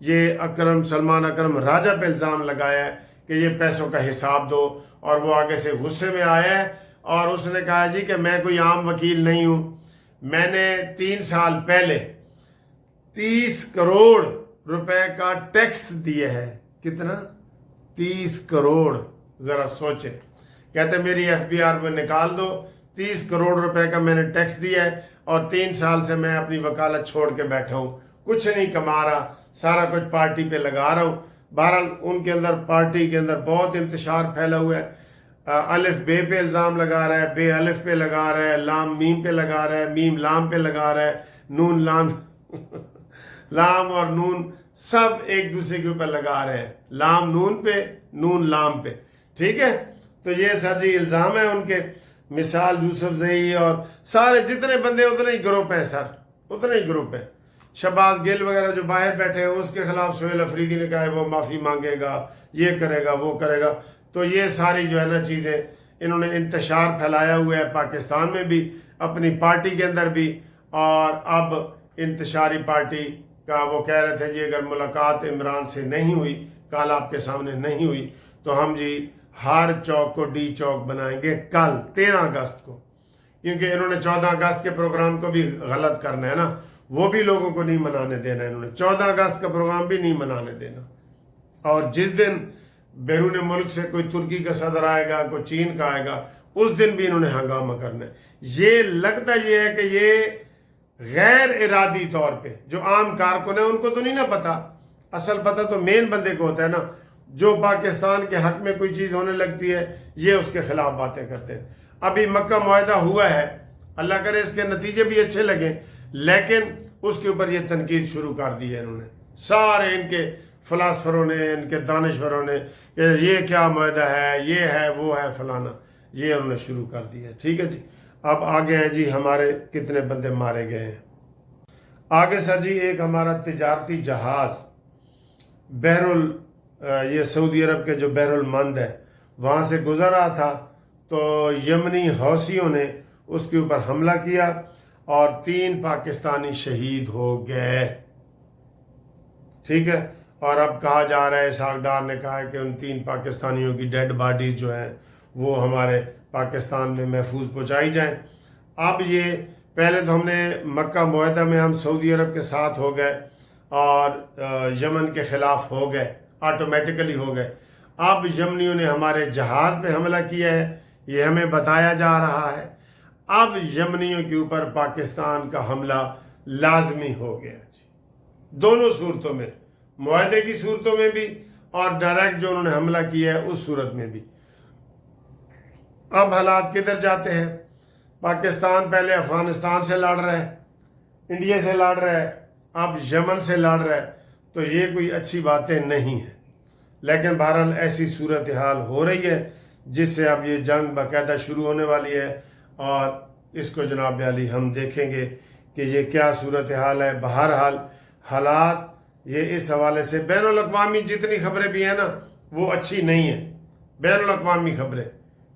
یہ سلمان اکرم راجہ پہ الزام لگایا ہے کہ یہ پیسوں کا حساب دو، اور وہ آگے سے غصے میں آیا ہے اور اس نے کہا جی کہ میں کوئی عام وکیل نہیں ہوں، میں نے 3 سال پہلے 30 کروڑ روپے کا ٹیکس دیا ہے۔ کتنا؟ 30 کروڑ، ذرا سوچیں۔ کہتے میری FBR میں نکال دو، 30 کروڑ روپے کا میں نے ٹیکس دیا ہے اور 3 سال سے میں اپنی وکالت چھوڑ کے بیٹھا ہوں، کچھ نہیں کما رہا، سارا کچھ پارٹی پہ لگا رہا ہوں۔ بہرحال ان کے اندر، پارٹی کے اندر بہت انتشار پھیلا ہوا ہے۔ الف بے پہ الزام لگا رہا ہے، بے الف پہ لگا رہا ہے، لام میم پہ لگا رہا ہے، میم لام پہ لگا رہا ہے، نون لام لام اور نون سب ایک دوسرے کے اوپر لگا رہے ہیں، لام نون پہ، نون لام پہ، ٹھیک ہے۔ تو یہ سر جی الزام ہے ان کے۔ مثال یوسف زئی اور سارے جتنے بندے اتنے ہی گروپ ہیں سر، اتنے ہی گروپ ہیں۔ شہباز گل وغیرہ جو باہر بیٹھے ہیں اس کے خلاف سہیل افریدی نے کہا ہے وہ معافی مانگے گا، یہ کرے گا، وہ کرے گا۔ تو یہ ساری جو ہے نا چیزیں انہوں نے انتشار پھیلایا ہوا ہے پاکستان میں بھی، اپنی پارٹی کے اندر بھی، اور اب انتشاری پارٹی کا وہ کہہ رہے تھے جی اگر ملاقات عمران سے نہیں ہوئی، کل آپ کے سامنے نہیں ہوئی، تو ہم جی ہر چوک کو ڈی چوک بنائیں گے کل 13 اگست کو، کیونکہ انہوں نے 14 اگست کے پروگرام کو بھی غلط کرنا ہے نا، وہ بھی لوگوں کو نہیں منانے دینا ہے، انہوں نے 14 اگست کا پروگرام بھی نہیں منانے دینا۔ اور جس دن بیرون ملک سے کوئی ترکی کا صدر آئے گا، کوئی چین کا آئے گا، اس دن بھی انہوں نے ہنگامہ کرنا ہے۔ یہ لگتا یہ ہے کہ یہ غیر ارادی طور پہ جو عام کارکن ہیں ان کو تو نہیں نا پتا، اصل پتہ تو مین بندے کو ہوتا ہے نا، جو پاکستان کے حق میں کوئی چیز ہونے لگتی ہے یہ اس کے خلاف باتیں کرتے ہیں۔ ابھی مکہ معاہدہ ہوا ہے، اللہ کرے اس کے نتیجے بھی اچھے لگیں، لیکن اس کے اوپر یہ تنقید شروع کر دی ہے انہوں نے، سارے ان کے فلاسفروں نے، ان کے دانشوروں نے، کہ یہ کیا معاہدہ ہے، یہ ہے، وہ ہے، فلانا، یہ انہوں نے شروع کر دیا ہے۔ ٹھیک ہے جی، اب آگے ہیں جی ہمارے کتنے بندے مارے گئے ہیں۔ آگے سر جی ایک ہمارا تجارتی جہاز یہ سعودی عرب کے جو بحر المند ہے وہاں سے گزر رہا تھا، تو یمنی حوثیوں نے اس کے اوپر حملہ کیا اور 3 پاکستانی شہید ہو گئے، ٹھیک ہے۔ اور اب کہا جا رہا ہے، اسحاق ڈار نے کہا ہے کہ ان 3 پاکستانیوں کی ڈیڈ باڈیز جو ہیں وہ ہمارے پاکستان میں محفوظ پہنچائی جائیں۔ اب یہ پہلے تو ہم نے مکہ معاہدہ میں ہم سعودی عرب کے ساتھ ہو گئے اور یمن کے خلاف ہو گئے، آٹومیٹیکلی ہو گئے۔ اب یمنیوں نے ہمارے جہاز پہ حملہ کیا ہے، یہ ہمیں بتایا جا رہا ہے۔ اب یمنیوں کے اوپر پاکستان کا حملہ لازمی ہو گیا جی، دونوں صورتوں میں، معاہدے کی صورتوں میں بھی اور ڈائریکٹ جو انہوں نے حملہ کیا ہے اس صورت میں بھی۔ اب حالات کدھر جاتے ہیں؟ پاکستان پہلے افغانستان سے لڑ رہا ہے، انڈیا سے لڑ رہا ہے، اب یمن سے لڑ رہا ہے، تو یہ کوئی اچھی باتیں نہیں ہیں۔ لیکن بہرحال ایسی صورتحال ہو رہی ہے جس سے اب یہ جنگ باقاعدہ شروع ہونے والی ہے، اور اس کو جناب علی ہم دیکھیں گے کہ یہ کیا صورتحال ہے۔ بہرحال حالات یہ اس حوالے سے بین الاقوامی جتنی خبریں بھی ہیں نا وہ اچھی نہیں ہیں، بین الاقوامی خبریں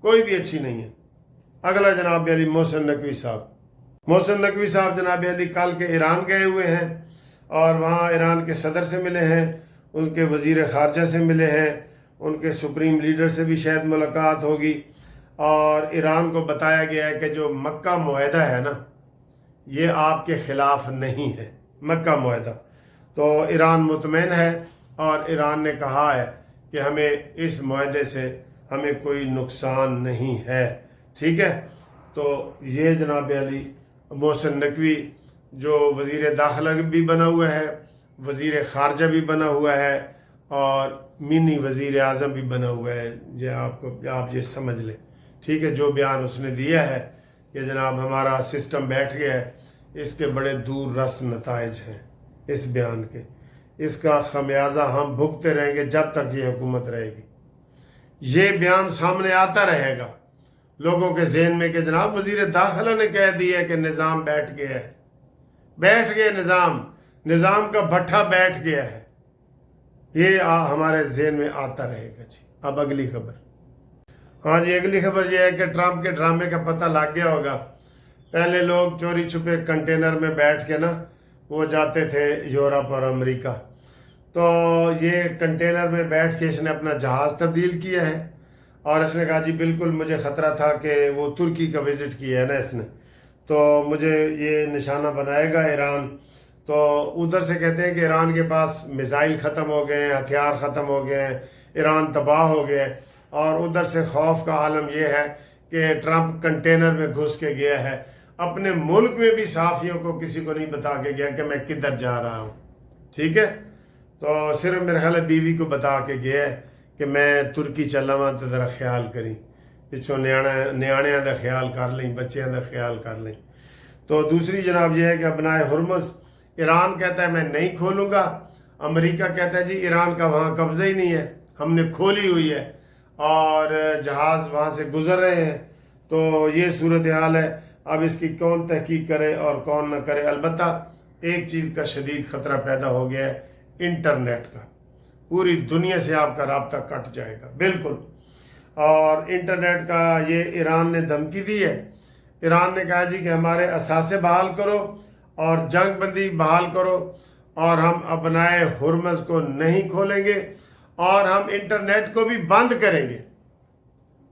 کوئی بھی اچھی نہیں ہیں۔ اگلا جناب علی محسن نقوی صاحب، محسن نقوی صاحب جناب علی کل کے ایران گئے ہوئے ہیں اور وہاں ایران کے صدر سے ملے ہیں، ان کے وزیر خارجہ سے ملے ہیں، ان کے سپریم لیڈر سے بھی شاید ملاقات ہوگی، اور ایران کو بتایا گیا ہے کہ جو مکہ معاہدہ ہے نا یہ آپ کے خلاف نہیں ہے، مکہ معاہدہ۔ تو ایران مطمئن ہے اور ایران نے کہا ہے کہ ہمیں اس معاہدے سے ہمیں کوئی نقصان نہیں ہے، ٹھیک ہے۔ تو یہ جناب علی محسن نقوی جو وزیر داخلہ بھی بنا ہوا ہے، وزیر خارجہ بھی بنا ہوا ہے، اور منی وزیر اعظم بھی بنا ہوا ہے، یہ آپ یہ سمجھ لیں، ٹھیک ہے۔ جو بیان اس نے دیا ہے کہ جناب ہمارا سسٹم بیٹھ گیا ہے، اس کے بڑے دور رس نتائج ہیں اس بیان کے، اس کا خمیازہ ہم بھگتے رہیں گے جب تک یہ حکومت رہے گی۔ یہ بیان سامنے آتا رہے گا لوگوں کے ذہن میں کہ جناب وزیر داخلہ نے کہہ دیا کہ نظام بیٹھ گیا ہے، بیٹھ گیا نظام کا بھٹھا بیٹھ گیا ہے، یہ ہمارے ذہن میں آتا رہے گا جی۔ اب اگلی خبر، ہاں جی اگلی خبر یہ ہے کہ ٹرمپ کے ڈرامے کا پتہ لگ گیا ہوگا۔ پہلے لوگ چوری چھپے کنٹینر میں بیٹھ کے نا وہ جاتے تھے یورپ اور امریکہ، تو یہ کنٹینر میں بیٹھ کے اس نے اپنا جہاز تبدیل کیا ہے، اور اس نے کہا جی بالکل مجھے خطرہ تھا کہ وہ ترکی کا وزٹ کیا ہے نا اس نے، تو مجھے یہ نشانہ بنائے گا ایران۔ تو ادھر سے کہتے ہیں کہ ایران کے پاس میزائل ختم ہو گئے ہیں، ہتھیار ختم ہو گئے ہیں، ایران تباہ ہو گیا ہے، اور ادھر سے خوف کا عالم یہ ہے کہ ٹرمپ کنٹینر میں گھس کے گیا ہے، اپنے ملک میں بھی صحافیوں کو کسی کو نہیں بتا کے گیا کہ میں کدھر جا رہا ہوں، ٹھیک ہے؟ تو صرف میرے خیال ہے بیوی کو بتا کے گیا ہے کہ میں ترکی چلا ہوا تو ذرا خیال کری، پچھوں نیاڑیاں دا خیال کر لیں، بچیاں دا خیال کر لیں۔ تو دوسری جناب یہ ہے کہ ابنائے ہرمز، ایران کہتا ہے میں نہیں کھولوں گا، امریکہ کہتا ہے جی ایران کا وہاں قبضہ ہی نہیں ہے، ہم نے کھولی ہوئی ہے، اور جہاز وہاں سے گزر رہے ہیں۔ تو یہ صورتحال ہے، اب اس کی کون تحقیق کرے اور کون نہ کرے۔ البتہ ایک چیز کا شدید خطرہ پیدا ہو گیا ہے، انٹرنیٹ کا، پوری دنیا سے آپ کا رابطہ کٹ جائے گا بالکل۔ اور انٹرنیٹ کا یہ ایران نے دھمکی دی ہے، ایران نے کہا جی کہ ہمارے اثاثے بحال کرو اور جنگ بندی بحال کرو، اور ہم ابنائے ہرمز کو نہیں کھولیں گے، اور ہم انٹرنیٹ کو بھی بند کریں گے۔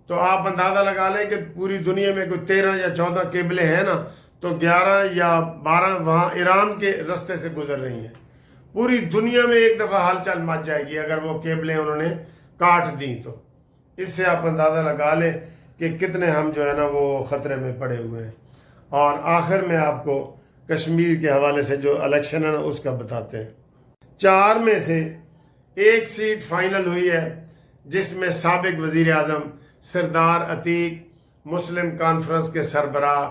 تو آپ اندازہ لگا لیں کہ پوری دنیا میں کوئی 13 یا 14 کیبلیں ہیں نا، تو 11 یا 12 وہاں ایران کے رستے سے گزر رہی ہیں۔ پوری دنیا میں ایک دفعہ ہلچل مچ جائے گی اگر وہ کیبلیں انہوں نے کاٹ دیں تو۔ اس سے آپ اندازہ لگا لیں کہ کتنے ہم جو ہے نا وہ خطرے میں پڑے ہوئے ہیں۔ اور آخر میں آپ کو کشمیر کے حوالے سے جو الیکشن ہے نا اس کا بتاتے ہیں۔ 4 میں سے 1 سیٹ فائنل ہوئی ہے، جس میں سابق وزیر اعظم سردار عتیق مسلم کانفرنس کے سربراہ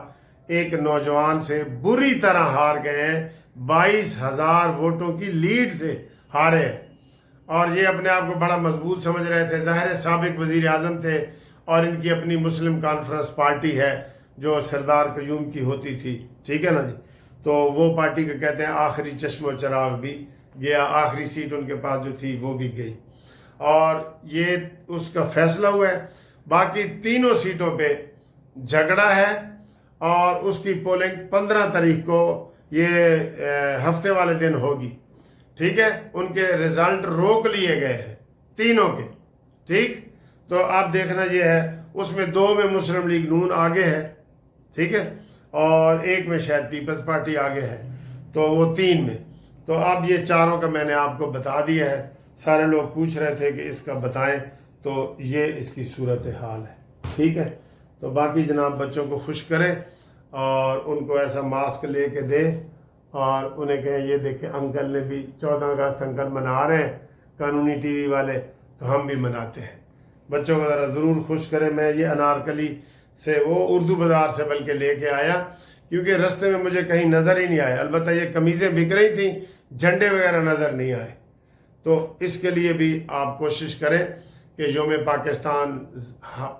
ایک نوجوان سے بری طرح ہار گئے ہیں، 22,000 ووٹوں کی لیڈ سے ہارے ہیں، اور یہ اپنے آپ کو بڑا مضبوط سمجھ رہے تھے۔ ظاہر سابق وزیر اعظم تھے، اور ان کی اپنی مسلم کانفرنس پارٹی ہے جو سردار قیوم کی ہوتی تھی، ٹھیک ہے نا جی؟ تو وہ پارٹی کو کہتے ہیں آخری چشم و چراغ بھی گیا، آخری سیٹ ان کے پاس جو تھی وہ بھی گئی، اور یہ اس کا فیصلہ ہوا ہے۔ باقی تینوں سیٹوں پہ جھگڑا ہے، اور اس کی پولنگ 15 تاریخ کو یہ ہفتے والے دن ہوگی، ٹھیک ہے؟ ان کے رزلٹ روک لیے گئے ہیں تینوں کے، ٹھیک؟ تو آپ دیکھنا یہ ہے، اس میں 2 میں مسلم لیگ نون آگے ہے، ٹھیک ہے، اور 1 میں شاید پیپلز پارٹی آگے ہے، تو وہ 3 میں۔ تو اب یہ چاروں کا میں نے آپ کو بتا دیا ہے، سارے لوگ پوچھ رہے تھے کہ اس کا بتائیں، تو یہ اس کی صورتحال ہے، ٹھیک ہے؟ تو باقی جناب بچوں کو خوش کریں، اور ان کو ایسا ماسک لے کے دیں، اور انہیں کہیں یہ دیکھیں انکل نے بھی 14 اگست انکل منا رہے ہیں، قانونی ٹی وی والے، تو ہم بھی مناتے ہیں۔ بچوں کو ذرا ضرور خوش کریں۔ میں یہ انارکلی سے وہ اردو بازار سے بلکہ لے کے آیا، کیونکہ رستے میں مجھے کہیں نظر ہی نہیں آئے، البتہ یہ قمیضیں بک رہی تھیں، جھنڈے وغیرہ نظر نہیں آئے۔ تو اس کے لیے بھی آپ کوشش کریں کہ یوم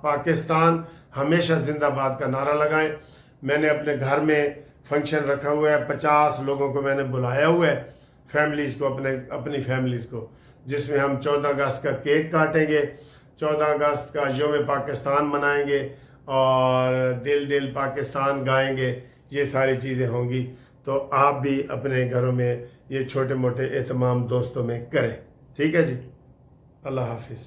پاکستان ہمیشہ زندہ باد کا نعرہ لگائیں۔ میں نے اپنے گھر میں فنکشن رکھا ہوا ہے، 50 لوگوں کو میں نے بلایا ہوا ہے، فیملیز کو، اپنی فیملیز کو، جس میں ہم 14 اگست کا کیک کاٹیں گے، 14 اگست کا یوم پاکستان منائیں گے، اور دل دل پاکستان گائیں گے، یہ ساری چیزیں ہوں گی۔ تو آپ بھی اپنے گھروں میں یہ چھوٹے موٹے اہتمام دوستوں میں کریں، ٹھیک ہے جی؟ اللہ حافظ۔